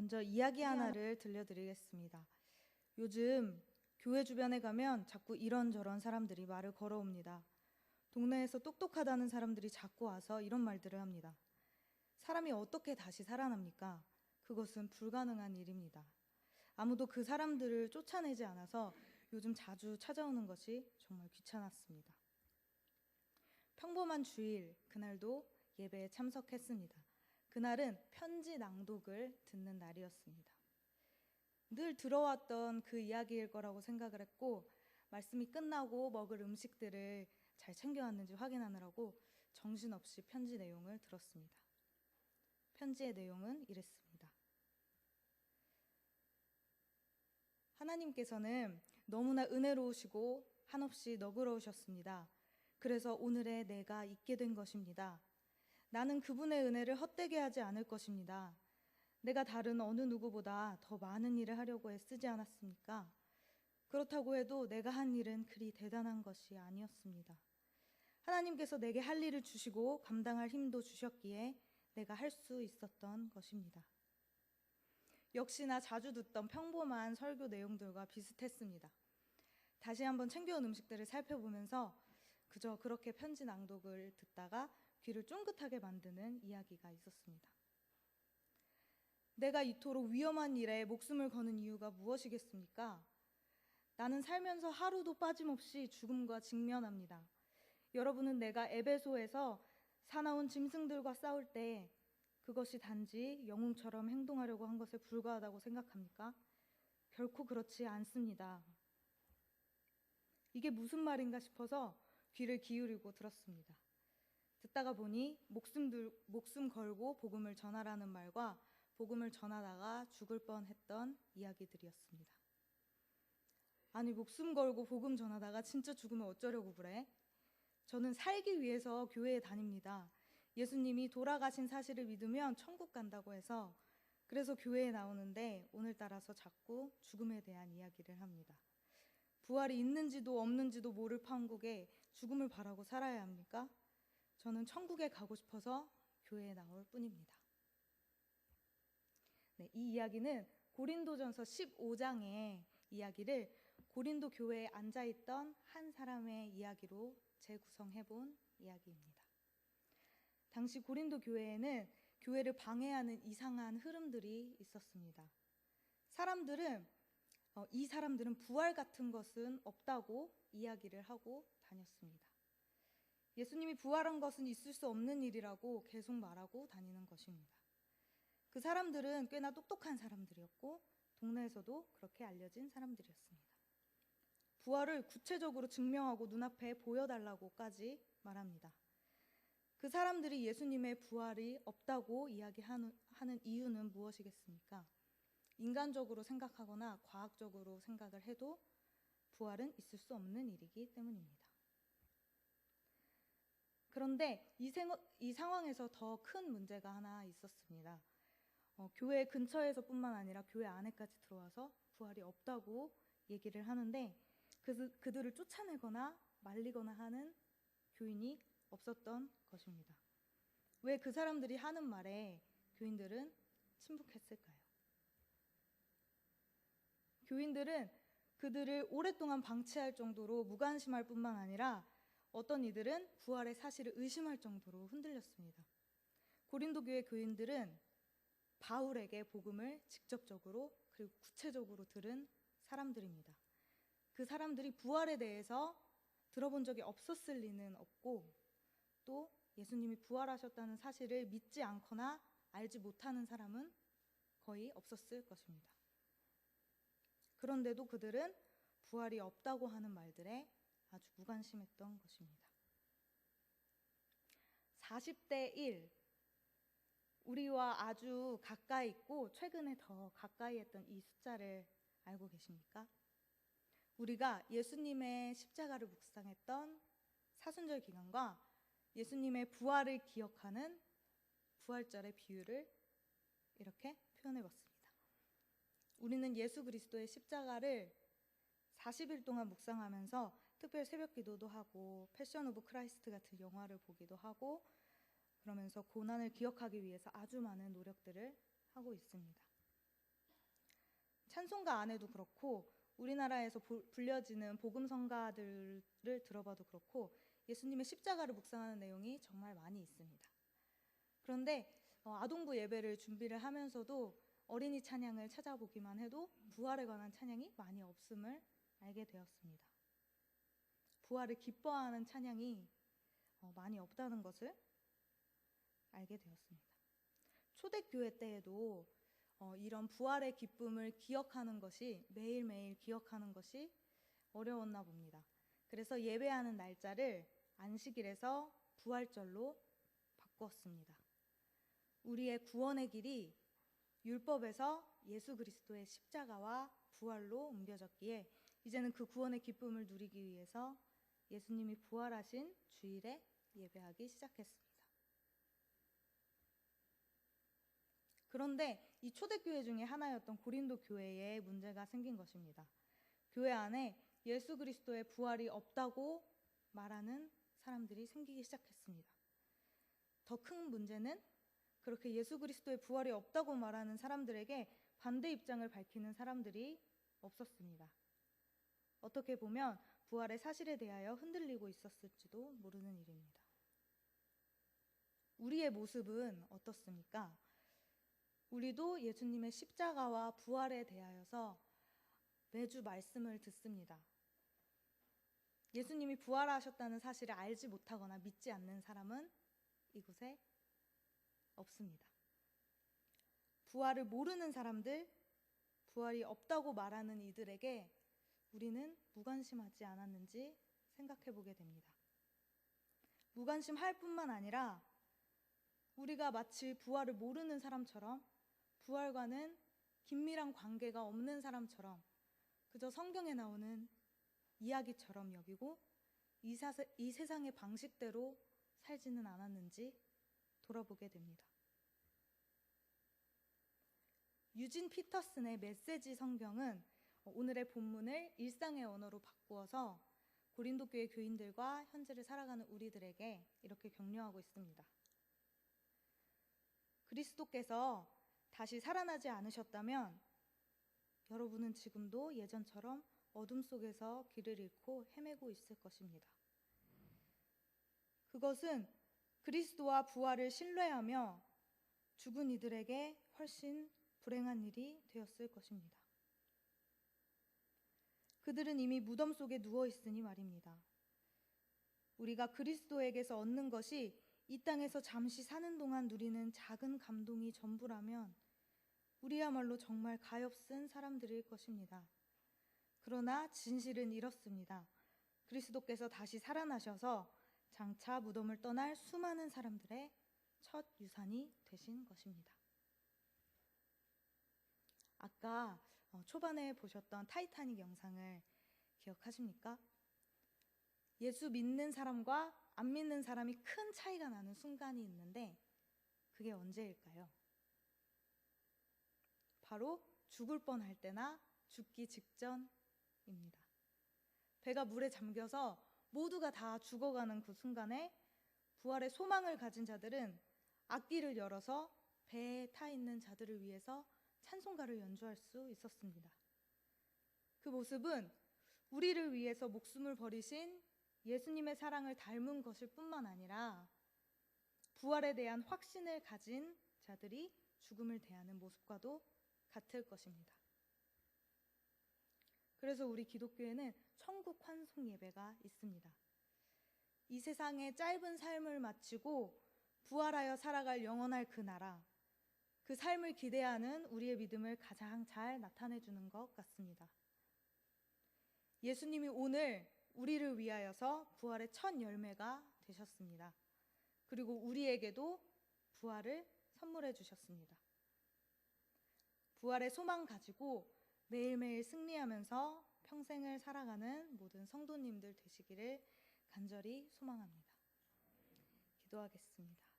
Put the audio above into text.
먼저 이야기 하나를 들려드리겠습니다. 요즘 교회 주변에 가면 자꾸 이런저런 사람들이 말을 걸어옵니다. 동네에서 똑똑하다는 사람들이 자꾸 와서 이런 말들을 합니다. 사람이 어떻게 다시 살아납니까? 그것은 불가능한 일입니다. 아무도 그 사람들을 쫓아내지 않아서 요즘 자주 찾아오는 것이 정말 귀찮았습니다. 평범한 주일, 그날도 예배에 참석했습니다. 그날은 편지 낭독을 듣는 날이었습니다. 늘 들어왔던 그 이야기일 거라고 생각을 했고, 말씀이 끝나고 먹을 음식들을 잘 챙겨왔는지 확인하느라고 정신없이 편지 내용을 들었습니다. 편지의 내용은 이랬습니다. 하나님께서는 너무나 은혜로우시고 한없이 너그러우셨습니다. 그래서 오늘의 내가 있게 된 것입니다. 나는 그분의 은혜를 헛되게 하지 않을 것입니다. 내가 다른 어느 누구보다 더 많은 일을 하려고 애쓰지 않았습니까? 그렇다고 해도 내가 한 일은 그리 대단한 것이 아니었습니다. 하나님께서 내게 할 일을 주시고 감당할 힘도 주셨기에 내가 할 수 있었던 것입니다. 역시나 자주 듣던 평범한 설교 내용들과 비슷했습니다. 다시 한번 챙겨온 음식들을 살펴보면서 그저 그렇게 편지 낭독을 듣다가 귀를 쫑긋하게 만드는 이야기가 있었습니다. 내가 이토록 위험한 일에 목숨을 거는 이유가 무엇이겠습니까? 나는 살면서 하루도 빠짐없이 죽음과 직면합니다. 여러분은 내가 에베소에서 사나운 짐승들과 싸울 때 그것이 단지 영웅처럼 행동하려고 한 것에 불과하다고 생각합니까? 결코 그렇지 않습니다. 이게 무슨 말인가 싶어서 귀를 기울이고 들었습니다. 듣다가 보니 목숨 걸고 복음을 전하라는 말과 복음을 전하다가 죽을 뻔했던 이야기들이었습니다. 아니, 목숨 걸고 복음 전하다가 진짜 죽으면 어쩌려고 그래? 저는 살기 위해서 교회에 다닙니다. 예수님이 돌아가신 사실을 믿으면 천국 간다고 해서 그래서 교회에 나오는데 오늘따라서 자꾸 죽음에 대한 이야기를 합니다. 부활이 있는지도 없는지도 모를 판국에 죽음을 바라고 살아야 합니까? 저는 천국에 가고 싶어서 교회에 나올 뿐입니다. 네, 이 이야기는 고린도전서 15장의 이야기를 고린도 교회에 앉아있던 한 사람의 이야기로 재구성해본 이야기입니다. 당시 고린도 교회에는 교회를 방해하는 이상한 흐름들이 있었습니다. 이 사람들은 부활 같은 것은 없다고 이야기를 하고 다녔습니다. 예수님이 부활한 것은 있을 수 없는 일이라고 계속 말하고 다니는 것입니다. 그 사람들은 꽤나 똑똑한 사람들이었고 동네에서도 그렇게 알려진 사람들이었습니다. 부활을 구체적으로 증명하고 눈앞에 보여달라고까지 말합니다. 그 사람들이 예수님의 부활이 없다고 이야기하는 이유는 무엇이겠습니까? 인간적으로 생각하거나 과학적으로 생각을 해도 부활은 있을 수 없는 일이기 때문입니다. 그런데 이 상황에서 더 큰 문제가 하나 있었습니다. 교회 근처에서뿐만 아니라 교회 안에까지 들어와서 부활이 없다고 얘기를 하는데 그들을 쫓아내거나 말리거나 하는 교인이 없었던 것입니다. 왜 그 사람들이 하는 말에 교인들은 침묵했을까요? 교인들은 그들을 오랫동안 방치할 정도로 무관심할 뿐만 아니라 어떤 이들은 부활의 사실을 의심할 정도로 흔들렸습니다. 고린도 교회 교인들은 바울에게 복음을 직접적으로 그리고 구체적으로 들은 사람들입니다. 그 사람들이 부활에 대해서 들어본 적이 없었을 리는 없고 또 예수님이 부활하셨다는 사실을 믿지 않거나 알지 못하는 사람은 거의 없었을 것입니다. 그런데도 그들은 부활이 없다고 하는 말들에 아주 무관심했던 것입니다. 40대 1, 우리와 아주 가까이 있고 최근에 더 가까이 했던 이 숫자를 알고 계십니까? 우리가 예수님의 십자가를 묵상했던 사순절 기간과 예수님의 부활을 기억하는 부활절의 비유를 이렇게 표현해봤습니다. 우리는 예수 그리스도의 십자가를 40일 동안 묵상하면서 특별 새벽 기도도 하고 패션 오브 크라이스트 같은 영화를 보기도 하고 그러면서 고난을 기억하기 위해서 아주 많은 노력들을 하고 있습니다. 찬송가 안에도 그렇고 우리나라에서 불려지는 복음성가들을 들어봐도 그렇고 예수님의 십자가를 묵상하는 내용이 정말 많이 있습니다. 그런데 아동부 예배를 준비를 하면서도 어린이 찬양을 찾아보기만 해도 부활에 관한 찬양이 많이 없음을 알게 되었습니다. 부활을 기뻐하는 찬양이 많이 없다는 것을 알게 되었습니다. 초대교회 때에도 이런 부활의 기쁨을 기억하는 것이 매일매일 기억하는 것이 어려웠나 봅니다. 그래서 예배하는 날짜를 안식일에서 부활절로 바꾸었습니다. 우리의 구원의 길이 율법에서 예수 그리스도의 십자가와 부활로 옮겨졌기에 이제는 그 구원의 기쁨을 누리기 위해서 예수님이 부활하신 주일에 예배하기 시작했습니다. 그런데 이 초대교회 중에 하나였던 고린도 교회에 문제가 생긴 것입니다. 교회 안에 예수 그리스도의 부활이 없다고 말하는 사람들이 생기기 시작했습니다. 더 큰 문제는 그렇게 예수 그리스도의 부활이 없다고 말하는 사람들에게 반대 입장을 밝히는 사람들이 없었습니다. 어떻게 보면 부활의 사실에 대하여 흔들리고 있었을지도 모르는 일입니다. 우리의 모습은 어떻습니까? 우리도 예수님의 십자가와 부활에 대하여서 매주 말씀을 듣습니다. 예수님이 부활하셨다는 사실을 알지 못하거나 믿지 않는 사람은 이곳에 없습니다. 부활을 모르는 사람들, 부활이 없다고 말하는 이들에게 우리는 무관심하지 않았는지 생각해 보게 됩니다. 무관심할 뿐만 아니라 우리가 마치 부활을 모르는 사람처럼 부활과는 긴밀한 관계가 없는 사람처럼 그저 성경에 나오는 이야기처럼 여기고 이 세상의 방식대로 살지는 않았는지 돌아보게 됩니다. 유진 피터슨의 메시지 성경은 오늘의 본문을 일상의 언어로 바꾸어서 고린도 교회 교인들과 현재를 살아가는 우리들에게 이렇게 격려하고 있습니다. 그리스도께서 다시 살아나지 않으셨다면 여러분은 지금도 예전처럼 어둠 속에서 길을 잃고 헤매고 있을 것입니다. 그것은 그리스도와 부활을 신뢰하며 죽은 이들에게 훨씬 불행한 일이 되었을 것입니다. 그들은 이미 무덤 속에 누워 있으니 말입니다. 우리가 그리스도에게서 얻는 것이 이 땅에서 잠시 사는 동안 누리는 작은 감동이 전부라면 우리야말로 정말 가엾은 사람들일 것입니다. 그러나 진실은 이렇습니다. 그리스도께서 다시 살아나셔서 장차 무덤을 떠날 수많은 사람들의 첫 유산이 되신 것입니다. 아까 초반에 보셨던 타이타닉 영상을 기억하십니까? 예수 믿는 사람과 안 믿는 사람이 큰 차이가 나는 순간이 있는데 그게 언제일까요? 바로 죽을 뻔할 때나 죽기 직전입니다. 배가 물에 잠겨서 모두가 다 죽어가는 그 순간에 부활의 소망을 가진 자들은 악기를 열어서 배에 타 있는 자들을 위해서 찬송가를 연주할 수 있었습니다. 그 모습은 우리를 위해서 목숨을 버리신 예수님의 사랑을 닮은 것일 뿐만 아니라 부활에 대한 확신을 가진 자들이 죽음을 대하는 모습과도 같을 것입니다. 그래서 우리 기독교에는 천국 환송 예배가 있습니다. 이 세상의 짧은 삶을 마치고 부활하여 살아갈 영원할 그 나라, 그 삶을 기대하는 우리의 믿음을 가장 잘 나타내주는 것 같습니다. 예수님이 오늘 우리를 위하여서 부활의 첫 열매가 되셨습니다. 그리고 우리에게도 부활을 선물해 주셨습니다. 부활의 소망 가지고 매일매일 승리하면서 평생을 살아가는 모든 성도님들 되시기를 간절히 소망합니다. 기도하겠습니다.